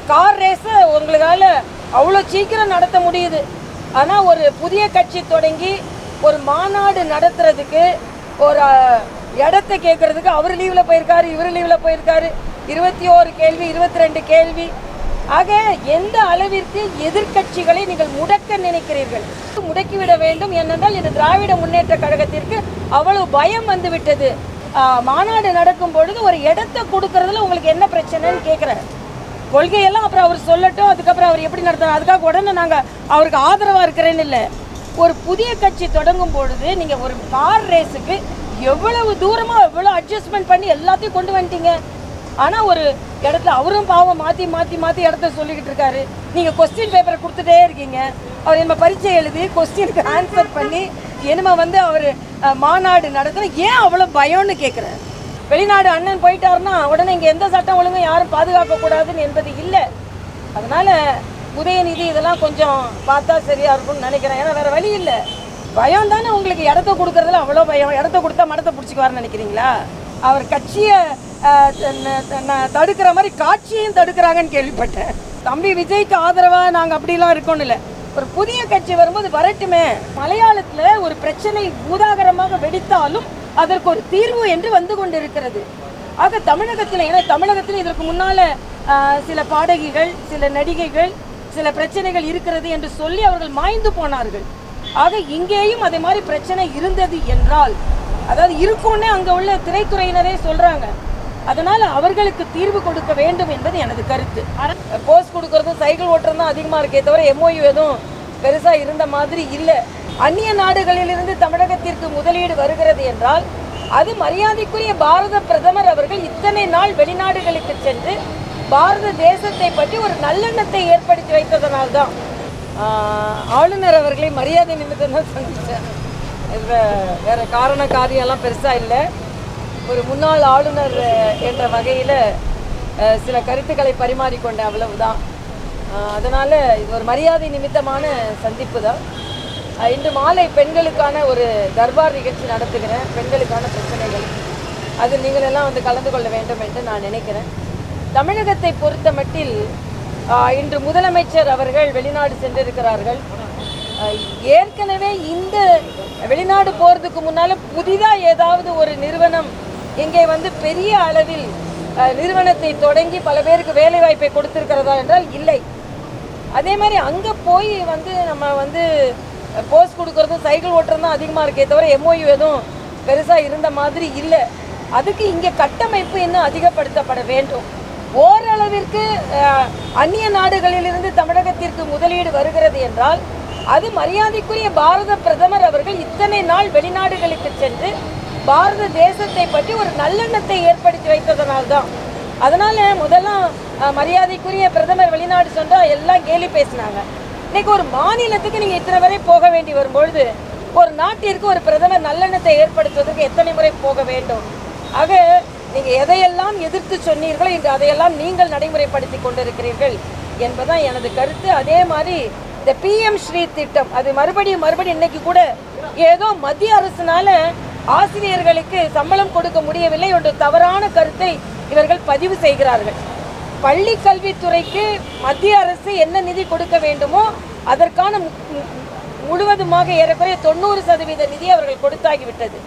Car race உங்களால அவ்வளோ சீக்கிரம் நடத்த முடியுது. ஆனால் ஒரு புதிய கட்சி தொடங்கி ஒரு மாநாடு நடத்துறதுக்கு ஒரு இடத்த கேட்கறதுக்கு அவர் லீவில் போயிருக்காரு, இவர் லீவில் போயிருக்காரு. 21 கேள்வி, 22 கேள்வி. ஆக எந்த அளவிற்கு எதிர்க்கட்சிகளை நீங்கள் முடக்க நினைக்கிறீர்கள்? முடக்கிவிட வேண்டும் என்னென்றால் இந்த திராவிட முன்னேற்ற கழகத்திற்கு அவ்வளவு பயம் வந்து விட்டது. மாநாடு நடக்கும் பொழுது ஒரு இடத்த கொடுக்கறதுல உங்களுக்கு என்ன பிரச்சனைன்னு கேட்குறேன். கொள்கையெல்லாம் அப்புறம் அவர் சொல்லட்டும், அதுக்கப்புறம் அவர் எப்படி நடத்துறாரு, அதுக்காக உடனே நாங்கள் அவருக்கு ஆதரவாக இருக்கிறேன்னு இல்லை. ஒரு புதிய கட்சி தொடங்கும் பொழுது நீங்கள் ஒரு கார் ரேஸுக்கு எவ்வளவு தூரமாக எவ்வளோ அட்ஜஸ்ட்மெண்ட் பண்ணி எல்லாத்தையும் கொண்டு வந்துட்டீங்க. ஆனால் ஒரு இடத்துல அவரும் பாவம் மாற்றி மாற்றி மாற்றி இடத்த சொல்லிக்கிட்டு இருக்காரு. நீங்கள் கொஸ்டின் பேப்பரை கொடுத்துட்டே இருக்கீங்க. அவர் என்ன பரீட்சை எழுதி கொஸ்டினுக்கு ஆன்சர் பண்ணி என்னமா வந்து அவர் மாநாடு நடத்துகிற ஏன் அவ்வளோ பயம்னு கேட்குறேன். வெளிநாடு அண்ணன் போயிட்டாருன்னா உடனே இங்கே எந்த சட்டம் ஒழுங்கும் யாரும் பாதுகாக்கக்கூடாதுன்னு என்பது இல்லை. அதனால் உதயநிதி இதெல்லாம் கொஞ்சம் பார்த்தா சரியாக இருக்கும்னு நினைக்கிறேன். ஏன்னா வேறு வழி இல்லை. பயம் தானே உங்களுக்கு. இடத்த கொடுக்குறதுல அவ்வளோ பயம். இடத்த கொடுத்தா மடத்தை பிடிச்சிக்குவாருன்னு நினைக்கிறீங்களா? அவர் கட்சியை தடுக்கிற மாதிரி காட்சியையும் தடுக்கிறாங்கன்னு கேள்விப்பட்டேன். தம்பி விஜய்க்கு ஆதரவாக நாங்கள் அப்படிலாம் இருக்கோன்னு இல்லை. ஒரு புதிய கட்சி வரும்போது வரட்டுமே. மலையாளத்தில் ஒரு பிரச்சனை பூதாகரமாக வெடித்தாலும் அதற்கு ஒரு தீர்வு என்று வந்து கொண்டு இருக்கிறது. ஆக தமிழகத்தில், ஏன்னா தமிழகத்தில் இதற்கு முன்னால் சில பாடகிகள், சில நடிகைகள், சில பிரச்சனைகள் இருக்கிறது என்று சொல்லி அவர்கள் மாய்ந்து போனார்கள். ஆக இங்கேயும் அதே மாதிரி பிரச்சனை இருந்தது என்றால், அதாவது இருக்கும்னே அங்கே உள்ள திரைத்துறையினரே சொல்கிறாங்க. அதனால் அவர்களுக்கு தீர்வு கொடுக்க வேண்டும் என்பது எனது கருத்து. போஸ்ட் கொடுக்கறதும் சைக்கிள் ஓட்டுறதும் தான் அதிகமாக இருக்கே தவிர MOU எதுவும் பெருசாக இருந்த மாதிரி இல்லை. அந்நிய நாடுகளிலிருந்து தமிழகத்திற்கு முதலீடு வருகிறது என்றால் அது மரியாதைக்குரிய பாரத பிரதமர் அவர்கள் இத்தனை நாள் வெளிநாடுகளுக்கு சென்று பாரத தேசத்தை பற்றி ஒரு நல்லெண்ணத்தை ஏற்படுத்தி வைத்ததனால்தான். ஆளுநர் அவர்களை மரியாதை நிமித்தம் தான் சந்தித்தேன். வேற காரண காரியம்லாம் பெருசாக இல்லை. ஒரு முன்னாள் ஆளுநர் என்ற வகையில் சில கருத்துக்களை பரிமாறிக்கொண்டேன், அவ்வளவுதான். அதனால் இது ஒரு மரியாதை நிமித்தமான சந்திப்பு தான். இன்று மாலை பெண்களுக்கான ஒரு தர்பார் நிகழ்ச்சி நடத்துகிறேன். பெண்களுக்கான பிரச்சனைகள் அதில் நீங்கள் எல்லாம் வந்து கலந்து கொள்ள வேண்டும் என்று நான் நினைக்கிறேன். தமிழகத்தை பொறுத்த மட்டில் இன்று முதலமைச்சர் அவர்கள் வெளிநாடு சென்றிருக்கிறார்கள். ஏற்கனவே இந்த வெளிநாடு போகிறதுக்கு முன்னால் புதிதாக ஏதாவது ஒரு நிறுவனம் இங்கே வந்து பெரிய அளவில் நிறுவனத்தை தொடங்கி பல பேருக்கு வேலை வாய்ப்பை கொடுத்திருக்கிறதா என்றால் இல்லை. அதே மாதிரி அங்கே போய் வந்து நம்ம வந்து போஸ்ட் கொடுக்கறதும் சைக்கிள் ஓட்டுறதும் அதிகமாக இருக்கே தவிர MOU எதுவும் பெருசாக இருந்த மாதிரி இல்லை. அதுக்கு இங்கே கட்டமைப்பு இன்னும் அதிகப்படுத்தப்பட வேண்டும். ஓரளவிற்கு அந்நிய நாடுகளிலிருந்து தமிழகத்திற்கு முதலீடு வருகிறது என்றால் அது மரியாதைக்குரிய பாரத பிரதமர் அவர்கள் இத்தனை நாள் வெளிநாடுகளுக்கு சென்று பாரத தேசத்தை பற்றி ஒரு நல்லெண்ணத்தை ஏற்படுத்தி வைத்ததனால்தான். அதனால் முதல்லாம் மரியாதைக்குரிய பிரதமர் வெளிநாடு சென்றால் எல்லாம் கேலி பேசினாங்க. இன்றைக்கி ஒரு மாநிலத்துக்கு நீங்கள் இத்தனை வரை போக வேண்டி வரும்பொழுது ஒரு நாட்டிற்கு ஒரு பிரதமர் நல்லெண்ணத்தை ஏற்படுத்துவதற்கு எத்தனை முறை போக வேண்டும்? ஆக நீங்கள் எதையெல்லாம் எதிர்த்து சொன்னீர்களோ இன்று அதையெல்லாம் நீங்கள் நடைமுறைப்படுத்தி கொண்டிருக்கிறீர்கள் என்பதுதான் எனது கருத்து. அதே மாதிரி இந்த PM ஸ்ரீ திட்டம் அது மறுபடியும் இன்னைக்கு கூட ஏதோ மத்திய அரசுனால ஆசிரியர்களுக்கு சம்பளம் கொடுக்க முடியவில்லை என்ற தவறான கருத்தை இவர்கள் பதிவு செய்கிறார்கள். பள்ளி கல்வித்துறைக்கு மத்திய அரசு என்ன நிதி கொடுக்க வேண்டுமோ அதற்கான முழுவதுமாக ஏறக்குறைய 90% நிதி அவர்கள் கொடுத்தாகிவிட்டது.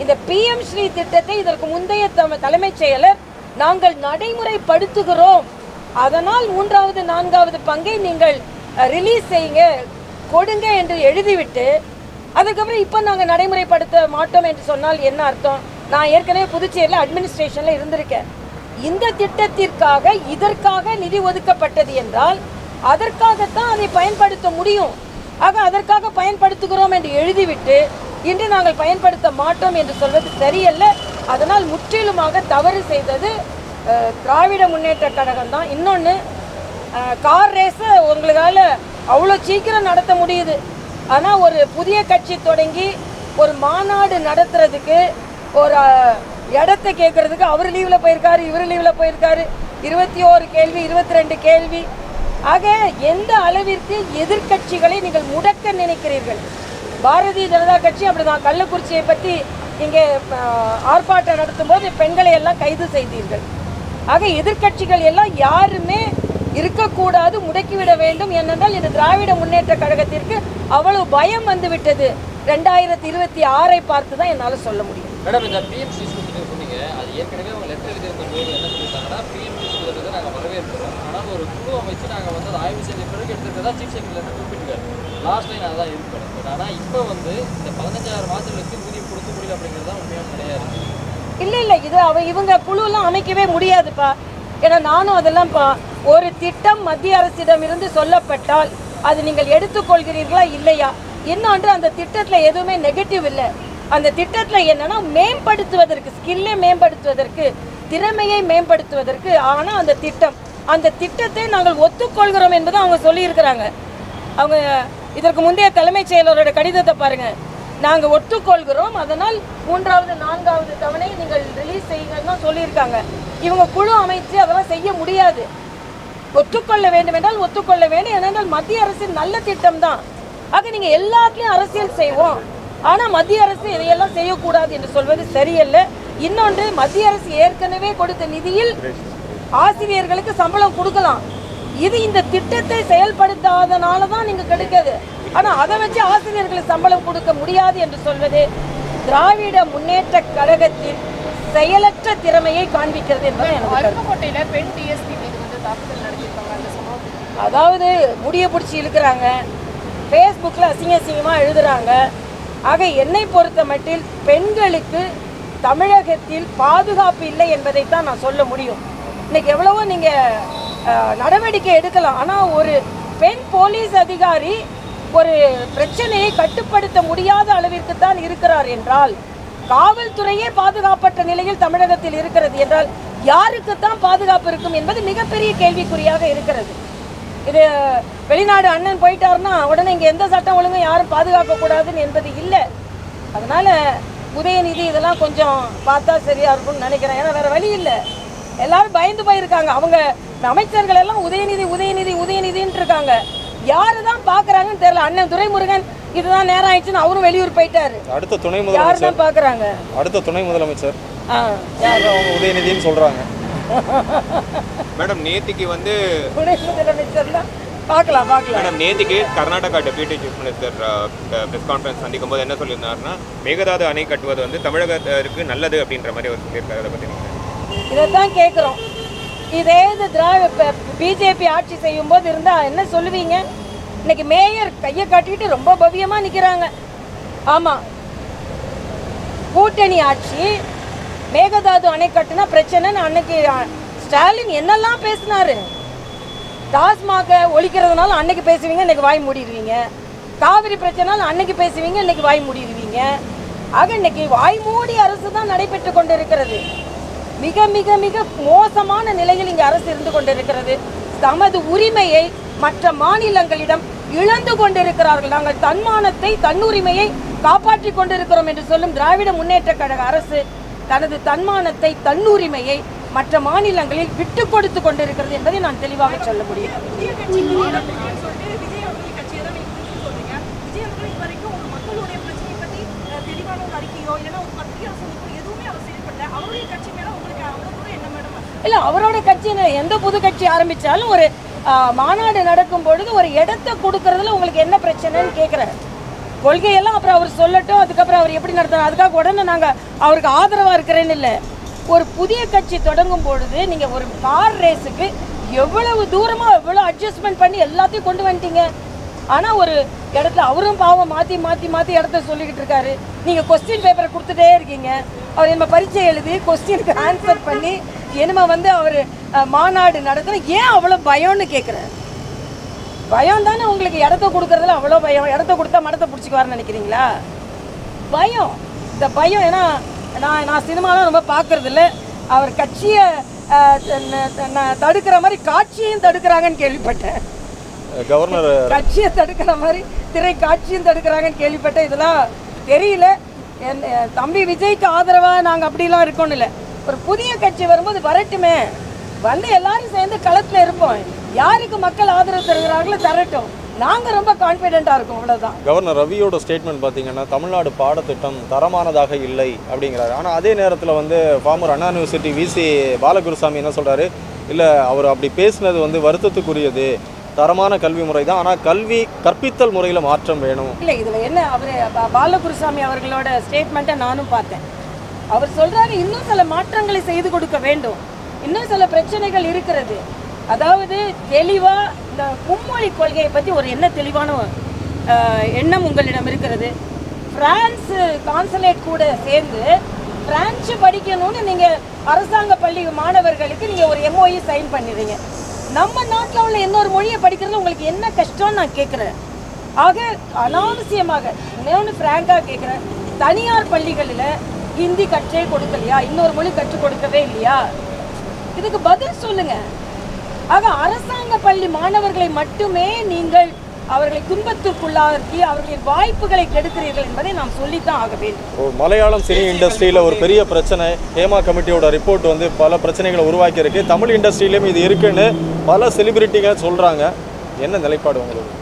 இந்த PM ஸ்ரீ திட்டத்தை இதற்கு முந்தைய தலைமைச் செயலர் நாங்கள் நடைமுறைப்படுத்துகிறோம், அதனால் 3வது 4வது பங்கை நீங்கள் ரிலீஸ் செய்யுங்க கொடுங்க என்று எழுதிவிட்டு அதுக்கப்புறம் இப்போ நாங்கள் நடைமுறைப்படுத்த மாட்டோம் என்று சொன்னால் என்ன அர்த்தம்? நான் ஏற்கனவே புதுச்சேரியில் அட்மினிஸ்ட்ரேஷனில் இருந்திருக்கேன். இந்த திட்டத்திற்காக இதற்காக நிதி ஒதுக்கப்பட்டது என்றால் அதற்காகத்தான் அதை பயன்படுத்த முடியும். ஆக அதற்காக பயன்படுத்துகிறோம் என்று எழுதிவிட்டு இன்று நாங்கள் பயன்படுத்த மாட்டோம் என்று சொல்வது சரியல்ல. அதனால் முற்றிலுமாக தவறு செய்தது திராவிட முன்னேற்ற கழகம் தான். இன்னொன்று, கார் ரேஸை உங்களால் அவ்வளோ சீக்கிரம் நடத்த முடியுது. ஆனால் ஒரு புதிய கட்சி தொடங்கி ஒரு மாநாடு நடத்துறதுக்கு ஒரு இடத்த கேட்கறதுக்கு அவர் லீவில் போயிருக்காரு, இவர் லீவில் போயிருக்காரு. 21 கேள்வி, 22 கேள்வி. ஆக எந்த அளவிற்கு எதிர்க்கட்சிகளை நீங்கள் முடக்க நினைக்கிறீர்கள்? பாரதிய ஜனதா கட்சி அப்படிதான். கள்ளக்குறிச்சியை பற்றி இங்கே ஆர்ப்பாட்டம் நடத்தும் போது பெண்களை எல்லாம் கைது செய்தீர்கள். ஆக எதிர்க்கட்சிகள் எல்லாம் யாருமே செய்யக்கூடாது, முடக்கிவிட வேண்டும். ஏனென்றால் இந்த திராவிட முன்னேற்ற கழகத்திற்கு அவ்வளவு பயம் வந்து விட்டது. 2026 பார்த்து தான் என்னால் சொல்ல முடியும். மேடம், இந்த பிஎம்சி ஸ்கூல் சொன்னீங்க, அது ஏற்கனவே அவங்க லெட்டர் எழுதியிருக்கும் போது என்ன சொல்லியிருந்தாங்கன்னா, பிஎம்சி ஸ்கூலுக்கு நாங்கள் வரவேற்கிறோம், ஆனால் ஒரு குழு அமைச்சு நாங்கள் வந்து அதை ஆய்வு செய்த பிறகு எடுத்துக்கிறதா சீஃப் செக்ரட்டரி குறிப்பிட்டிருக்காரு. லாஸ்ட் லைன் அதான் இருக்கணும். பட் ஆனால் இப்போ வந்து இந்த 15,000 மாதங்களுக்கு ஊதியம் கொடுக்க முடியல அப்படிங்கிறது தான் உண்மையான கிடையாது. இல்லை இது இவங்க குழுலாம் அமைக்கவே முடியாதுப்பா. ஏன்னா நானும் அதெல்லாம் ஒரு திட்டம் மத்திய அரசிடம் இருந்து சொல்லப்பட்டால் அது நீங்கள் எடுத்துக்கொள்கிறீர்களா இல்லையா? இன்னொன்று, அந்த திட்டத்தில் எதுவுமே நெகட்டிவ் இல்லை. அந்த திட்டத்தில் என்னன்னா மேம்படுத்துவதற்கு, ஸ்கில்லை மேம்படுத்துவதற்கு, திறமையை மேம்படுத்துவதற்கு. ஆனால் அந்த திட்டத்தை நாங்கள் ஒத்துக்கொள்கிறோம் என்பதை அவங்க சொல்லியிருக்கிறாங்க. அவங்க இதற்கு முந்தைய தலைமைச் செயலரோட கடிதத்தை பாருங்க. நாங்கள் ஒத்துக்கொள்கிறோம், அதனால் 3வது 4வது தவணை நீங்கள் ரிலீஸ் செய்யுங்கன்னு சொல்லியிருக்காங்க. இவங்க குழு அமைச்சு அதெல்லாம் செய்ய முடியாது. ஒத்துக்கொள்ள வேண்டும் என்றால் ஒத்துக்கொள்ள வேண்டும். ஏனென்றால் மத்திய அரசின் நல்ல திட்டம் தான். ஆக நீங்கள் எல்லாத்துலேயும் அரசியல் செய்வோம், ஆனால் மத்திய அரசு இதையெல்லாம் செய்யக்கூடாது என்று சொல்வது சரியல்ல. இன்னொன்று, மத்திய அரசு ஏற்கனவே கொடுத்த நிதியில் ஆசிரியர்களுக்கு சம்பளம் கொடுக்கலாம். இது இந்த திட்டத்தை செயல்படுத்தாதனால தான் நீங்கள் கிடைக்காது. ஆனால் அதை வச்சு ஆசிரியர்களுக்கு சம்பளம் கொடுக்க முடியாது என்று சொல்வது திராவிட முன்னேற்ற கழகத்தின் செயலற்ற திறமையை காண்பிக்கிறது என்பது எனக்கு. அதாவது முடிய பிடிச்சி இழுக்கிறாங்க, ஃபேஸ்புக்கில் அசிங்கமாக எழுதுகிறாங்க. ஆக என்னை பொறுத்த மட்டில் பெண்களுக்கு தமிழகத்தில் பாதுகாப்பு இல்லை என்பதைத்தான் நான் சொல்ல முடியும். இன்னைக்கு எவ்வளவோ நீங்கள் நடவடிக்கை எடுக்கலாம், ஆனால் ஒரு பெண் போலீஸ் அதிகாரி ஒரு பிரச்சனையை கட்டுப்படுத்த முடியாத அளவிற்கு தான் இருக்கிறார் என்றால், காவல்துறையே பாதுகாப்பற்ற நிலையில் தமிழகத்தில் இருக்கிறது என்றால் யாருக்குத்தான் பாதுகாப்பு இருக்கும் என்பது மிகப்பெரிய கேள்விக்குறியாக இருக்கிறது. இது வெளிநாடு அண்ணன் போயிட்டாருன்னா உடனே இங்கே எந்த சட்டம் ஒழுங்கும் யாரும் பாதுகாக்கக்கூடாதுன்னு என்பது இல்லை. அதனால் உதயநிதி இதெல்லாம் கொஞ்சம் பார்த்தா சரியாக இருக்கும்னு நினைக்கிறேன். ஏன்னா வேறு வழி இல்லை, எல்லாரும் பயந்து போயிருக்காங்க. அவங்க அமைச்சர்கள் எல்லாம் உதயநிதி உதயநிதி உதயநிதின்னு இருக்காங்க. யாரு தான் பார்க்குறாங்கன்னு தெரியல. அண்ணன் துரைமுருகன் இதுதான் நேரம் ஆயிடுச்சுன்னு அவரும் வெளியூர் போயிட்டாரு. அடுத்த துணை முதலமைச்சர் யார் தான் பார்க்குறாங்க? அடுத்த துணை முதலமைச்சர் அவங்க உதயநிதினு சொல்கிறாங்க. மேடம், நேத்திக்கு வந்து துணை முதலமைச்சர்லாம் பார்க்கலாம். மேடம், நேத்திக்கு Karnataka deputy chief minister press conference சந்திக்கும் போது என்ன சொல்லியிருந்தாருன்னா, மேகதாது அணை கட்டுவது வந்து தமிழகத்திற்கு நல்லது அப்படின்ற மாதிரி அவர் சொல்லியிருக்காரு. அதை பற்றி இதைத்தான் கேட்குறோம். இதே பிஜேபி ஆட்சி செய்யும் போது இருந்தால் என்ன சொல்லுவீங்க? இன்னைக்கு மேயர் கையை காட்டிட்டு ரொம்ப பவ்யமாக நிற்கிறாங்க. ஆமாம், கூட்டணி ஆட்சி, மேகதாது அணை கட்டுனா பிரச்சனைன்னு அன்னைக்கு ஸ்டாலின் என்னெல்லாம் பேசினாரு. டாஸ்மாக ஒழிக்கிறதுனால அன்னைக்கு பேசுவீங்க, இன்னைக்கு வாய் மூடிடுவீங்க. காவிரி பிரச்சனைனால அன்னைக்கு பேசுவீங்க, இன்னைக்கு வாய் மூடிடுவீங்க. ஆக இன்னைக்கு வாய் மூடி அரசு தான் நடைபெற்று கொண்டு இருக்கிறது. மிக மிக மிக மோசமான நிலையில் இங்கே அரசு இருந்து கொண்டிருக்கிறது. தமது உரிமையை மற்ற மாநிலங்களிடம் இழந்து கொண்டிருக்கிறார்கள். நாங்கள் தன்மானத்தை, தன்னுரிமையை காப்பாற்றி கொண்டிருக்கிறோம் என்று சொல்லும் திராவிட முன்னேற்ற கழக அரசு தனது தன்மானத்தை, தன்னுரிமையை மற்ற மாநிலங்களில் விட்டு கொடுத்து கொண்டிருக்கிறது என்பதை நான் தெளிவாக சொல்ல முடியும். இல்லை, அவரோட கட்சி எந்த புது கட்சி ஆரம்பித்தாலும் ஒரு மாநாடு நடக்கும் பொழுது ஒரு இடத்தை கொடுக்கறதுல உங்களுக்கு என்ன பிரச்சனைன்னு கேட்குறேன். கொள்கையெல்லாம் அப்புறம் அவர் சொல்லட்டும், அதுக்கப்புறம் அவர் எப்படி நடத்துறாரு, அதுக்காக உடனே நாங்கள் அவருக்கு ஆதரவாக இருக்கிறேன்னு இல்லை. ஒரு புதிய கட்சி தொடங்கும் பொழுது நீங்கள் ஒரு கார் ரேஸுக்கு எவ்வளவு தூரமாக எவ்வளோ அட்ஜஸ்ட்மெண்ட் பண்ணி எல்லாத்தையும் கொண்டு வந்துட்டீங்க. ஆனால் ஒரு இடத்துல அவரும் பாவம் மாற்றி மாற்றி மாற்றி இடத்த சொல்லிக்கிட்டு இருக்காரு. நீங்கள் கொஸ்டின் பேப்பரை கொடுத்துட்டே இருக்கீங்க. அவர் என்ன பரீட்சை எழுதி கொஸ்டினுக்கு ஆன்சர் பண்ணி என்னமா வந்து அவர் மாநாடு நடத்துகிற ஏன் அவ்வளோ பயம்னு கேட்குறேன். பயம் தானே உங்களுக்கு, இடத்த கொடுக்குறதுல அவ்வளோ பயம். இடத்த கொடுத்தா மடத்தை பிடிச்சிக்குவாருன்னு நினைக்கிறீங்களா? பயம், இந்த பயம். ஏன்னா நான் சினிமாலாம் ரொம்ப பார்க்கறதில்ல. அவர் கட்சியை தடுக்கிற மாதிரி காட்சியையும் தடுக்கிறாங்கன்னு கேள்விப்பட்டேன். கவர்னர் கட்சியை தடுக்கிற மாதிரி திரை காட்சியும் தடுக்கிறாங்கன்னு கேள்விப்பட்டேன். இதெல்லாம் தெரியல. தம்பி விஜய்க்கு ஆதரவாக நாங்கள் அப்படிலாம் இருக்கோன்னு இல்லை. ஒரு புதிய கட்சி வரும்போது வரட்டுமே, வந்து எல்லாரும் சேர்ந்து களத்தில் இருப்போம். யாருக்கு மக்கள் ஆதரவு தருகிறார்களோ தரட்டும், நாங்கள் ரொம்ப கான்ஃபிடென்ட்டாக இருக்கோம், அவ்வளோதான். கவர்னர் ரவியோட ஸ்டேட்மெண்ட் பார்த்தீங்கன்னா, தமிழ்நாடு பாடத்திட்டம் தரமானதாக இல்லை அப்படிங்கிறாரு. ஆனால் அதே நேரத்தில் வந்து ஃபார்மர் அண்ணா யூனிவர்சிட்டி விசி பாலகுருசாமி என்ன சொல்கிறாரு, இல்லை அவர் அப்படி பேசினது வந்து வருத்தத்துக்குரியது, தரமான கல்வி முறை தான், ஆனால் கல்வி கற்பித்தல் முறையில் மாற்றம் வேணும். இல்லை, இதில் என்ன அவர் பாலகுருசாமி அவர்களோட ஸ்டேட்மெண்ட்டை நானும் பார்த்தேன். அவர் சொல்கிறாரு இன்னும் சில மாற்றங்களை செய்து கொடுக்க வேண்டும், இன்னும் சில பிரச்சனைகள் இருக்கிறது. அதாவது தெளிவாக இந்த மும்மொழி கொள்கையை பற்றி ஒரு என்ன தெளிவான எண்ணம் உங்களிடம் இருக்கிறது. பிரான்ஸ் கான்சுலேட் கூட சேர்ந்து பிரான்ஸ் படிக்கணும்னு நீங்கள் அரசாங்க பள்ளி மாணவர்களுக்கு நீங்கள் ஒரு MOU சைன் பண்ணிடுறீங்க. நம்ம நாட்டில் உள்ள இன்னொரு மொழியை படிக்கிறது உங்களுக்கு என்ன கஷ்டம்னு நான் கேட்குறேன். ஆக அனாவசியமாக இன்னொன்று ஃப்ராங்காக கேட்குறேன், தனியார் பள்ளிகளில் ஹிந்தி கற்றே கொடுக்கலையா, இன்னொரு மொழி கற்றுக் கொடுக்கவே இல்லையா? இதுக்கு பதில் சொல்லுங்க. ஆக அரசாங்க பள்ளி மாணவர்களை மட்டுமே நீங்கள் அவர்களை துன்பத்திற்குள்ளாக்கி அவர்களின் வாய்ப்புகளை கெடுக்கிறீர்கள் என்பதை நாம் சொல்லித்தான் ஆக வேண்டும். மலையாளம் சினி இண்டஸ்ட்ரியில் ஒரு பெரிய பிரச்சனை, ஹேமா கமிட்டியோட ரிப்போர்ட் வந்து பல பிரச்சனைகளை உருவாக்கி இருக்கு. தமிழ் இண்டஸ்ட்ரியிலையும் இது இருக்குன்னு பல செலிபிரிட்டிங்க சொல்றாங்க. என்ன நிலைப்பாடு உங்களுக்கு?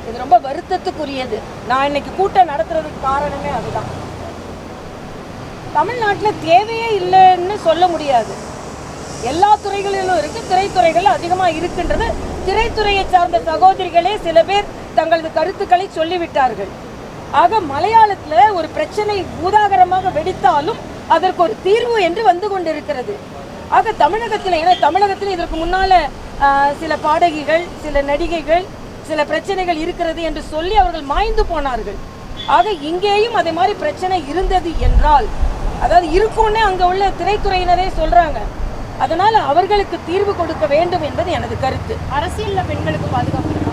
இது ரொம்ப வருத்தத்துக்குரியது. நான் இன்னைக்கு கூட்டம் நடத்துறதுக்கு காரணமே அதுதான். தமிழ்நாட்டில் தேவையே இல்லைன்னு சொல்ல முடியாது. எல்லா துறைகளிலும் இருக்கு, திரைத்துறைகள் அதிகமாக இருக்குன்றது திரைத்துறையை சார்ந்த சகோதரிகளே சில பேர் தங்களது கருத்துக்களை சொல்லிவிட்டார்கள். ஆக மலையாளத்தில் ஒரு பிரச்சனை பூதாகரமாக வெடித்தாலும் அதற்கு ஒரு தீர்வு என்று வந்து கொண்டிருக்கிறது. ஆக தமிழகத்தில், ஏன்னா தமிழகத்தில் இதற்கு முன்னால் சில பாடகிகள், சில நடிகைகள், சில பிரச்சனைகள் இருக்கிறது என்று சொல்லி அவர்கள் மாய்ந்து போனார்கள். ஆக இங்கேயும் அதே மாதிரி பிரச்சனை இருந்தது என்றால், அதாவது இருக்கும்னே அங்கே உள்ள திரைத்துறையினரே சொல்கிறாங்க. அதனால் அவர்களுக்கு தீர்வு கொடுக்க வேண்டும் என்பது எனது கருத்து. அரசியலில் பெண்களுக்கு பாதுகாப்பு இருக்கா?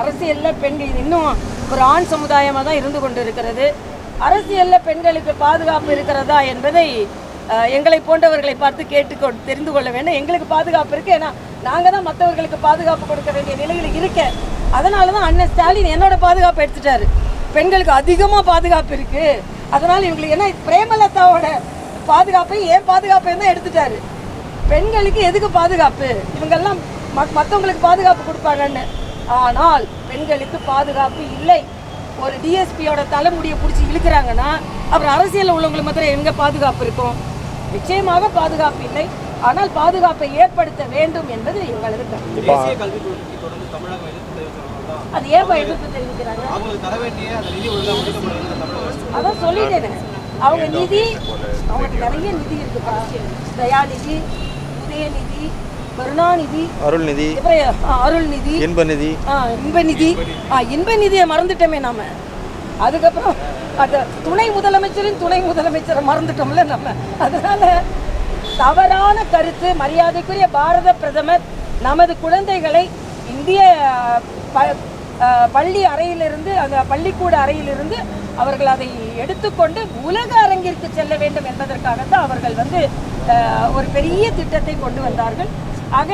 அரசியலில் பெண்கள் இன்னும் ஒரு ஆண் சமுதாயமாக தான் இருந்து கொண்டு இருக்கிறது. அரசியலில் பெண்களுக்கு பாதுகாப்பு இருக்கிறதா என்பதை எங்களை போன்றவர்களை பார்த்து தெரிந்து கொள்ள வேண்டும். எங்களுக்கு பாதுகாப்பு இருக்குது, ஏன்னா நாங்கள் தான் மற்றவர்களுக்கு பாதுகாப்பு கொடுக்க வேண்டிய நிலையில் இருக்கேன். அதனால தான் அண்ணன் ஸ்டாலின் என்னோட பாதுகாப்பு எடுத்துட்டாரு. பெண்களுக்கு அதிகமாக பாதுகாப்பு இருக்குது, அதனால் இவங்களுக்கு என்ன பிரேமலதாவோட பாதுகாப்பை ஏன் பாதுகாப்பையும் தான் எடுத்துட்டாரு. பெண்களுக்கு எதுக்கு பாதுகாப்பு? இவங்கெல்லாம் மற்றவங்களுக்கு பாதுகாப்பு கொடுப்பாங்கன்னு. ஆனால் பெண்களுக்கு பாதுகாப்பு இல்லை. ஒரு டிஎஸ்பியோட தலைமுடியை பிடிச்சி இழுக்கிறாங்கன்னா அப்புறம் அரசியலில் உள்ளவங்களுக்கு மாத்திரம் எங்கே பாதுகாப்பு இருக்கும்? நிச்சயமாக பாதுகாப்பு இல்லை. ஆனால் பாதுகாப்பை ஏற்படுத்த வேண்டும் என்பது எங்களது கருத்து. அது ஏன் எதிர்ப்பு தெரிவிக்கிறாங்க? அதான் சொல்லிட்டேன், அவங்க நிதி, அவங்களுக்கு நிறைய நிதி இருக்குப்பா. தயாநிதி, உதயநிதி, கருணாநிதி, அருள்நிதி, இன்பநிதி, இன்பநிதியை மறந்துட்டோமே நாம. அதுக்கப்புறம் அந்த துணை முதலமைச்சரின் துணை முதலமைச்சரை மறந்துட்டோம்ல நம்ம. அதனால தவறான கருத்து. மரியாதைக்குரிய பாரத பிரதமர் நமது குழந்தைகளை இந்திய பள்ளி அறையிலிருந்து, அந்த பள்ளிக்கூட அறையிலிருந்து அவர்கள் அதை எடுத்துக்கொண்டு உலக அரங்கிற்கு செல்ல வேண்டும் என்பதற்காகத்தான் அவர்கள் ஒரு பெரிய திட்டத்தை கொண்டு வந்தார்கள். ஆக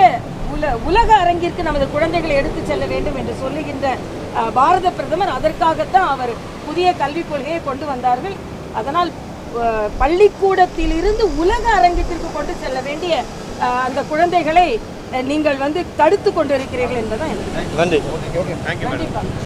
உலக அரங்கிற்கு நமது குழந்தைகளை எடுத்து செல்ல வேண்டும் என்று சொல்லுகின்ற பாரத பிரதமர் அதற்காகத்தான் அவர் புதிய கல்விக் கொள்கையை கொண்டு வந்தார்கள். அதனால் பள்ளிக்கூடத்திலிருந்து உலக அரங்கத்திற்கு கொண்டு செல்ல வேண்டிய அந்த குழந்தைகளை நீங்கள் தடுத்து கொண்டிருக்கிறீர்கள் என்பதுதான் எனக்கு. நன்றி. நன்றி.